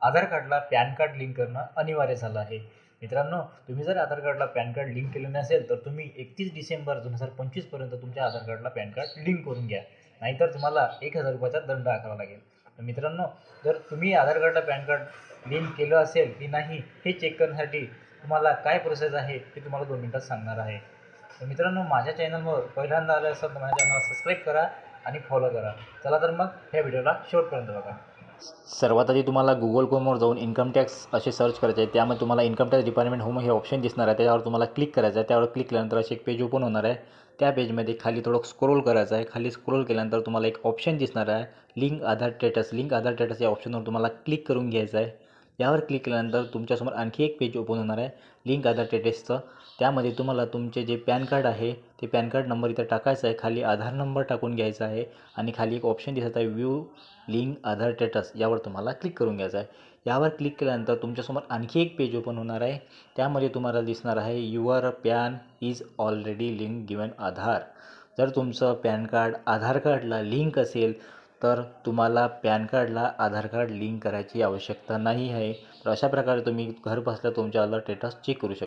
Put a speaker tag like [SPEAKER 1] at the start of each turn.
[SPEAKER 1] आधार कार्डला pan card link करणं अनिवार्य झालं आहे. मित्रांनो, तुम्ही जर आधार कार्डला पॅन कार्ड लिंक केलं नसेल तर तुम्ही 31 डिसेंबर 2025 तुमच्या आधार कार्डला पॅन कार्ड लिंक करून घ्या. नाहीतर तुम्हाला 1000 रुपयाचा दंड आकारावा लागेल. तर मित्रांनो, जर तुम्ही आधार कार्डला पॅन कार्ड लिंक केलं असेल की नाही हे चेक करण्यासाठी तुम्हाला काय प्रोसेस आहे ते तुम्हाला 2 मिनिटात सांगणार आहे. तर मित्रांनो, माझ्या चॅनलवर पहिल्यांदा आलं असेल तर माझ्या चॅनलला सबस्क्राईब करा आणि फॉलो करा. चला तर मग ह्या व्हिडिओला शेवटपर्यंत बघा. सर्वात आधी तुम्हाला गुगल क्रोमवर जाऊन इन्कम टॅक्स असे सर्च करायचे आहे. त्यामध्ये तुम्हाला इन्कम टॅक्स डिपार्टमेंट होम हे ऑप्शन दिसणार आहे. त्याच्यावर तुम्हाला क्लिक करायचं आहे. त्यावर क्लिक केल्यानंतर असे एक पेज ओपन होणार आहे. त्या पेजमध्ये खाली थोडं स्क्रोल करायचं आहे. खाली स्क्रोल केल्यानंतर तुम्हाला एक ऑप्शन दिसणार आहे, लिंक आधार स्टेटस या ऑप्शनवर तुम्हाला क्लिक करून घ्यायचं आहे. यावर क्लिक केल्यानंतर तुमच्यासमोर आणखी एक पेज ओपन होणार आहे लिंक आधार स्टेटसचं. त्यामध्ये तुम्हाला तुमचे जे पॅन कार्ड आहे ते पॅन कार्ड नंबर इथं टाकायचा आहे. खाली आधार नंबर टाकून घ्यायचा आहे आणि खाली एक ऑप्शन दिसत आहे व्ह्यू लिंक आधार स्टेटस, यावर तुम्हाला क्लिक करून घ्यायचं आहे. यावर क्लिक केल्यानंतर तुमच्यासमोर आणखी एक पेज ओपन होणार आहे. त्यामध्ये तुम्हाला दिसणार आहे your PAN is already link given Aadhaar. जर तुमचं पॅन कार्ड आधार कार्डला लिंक असेल तर तुम्हाला पॅन कार्डला आधार कार्ड लिंक करायची आवश्यकता नाही आहे. तर अशा प्रकारे तुम्ही घर बसल्या तुमच्या आधार स्टेटस चेक करू शकता.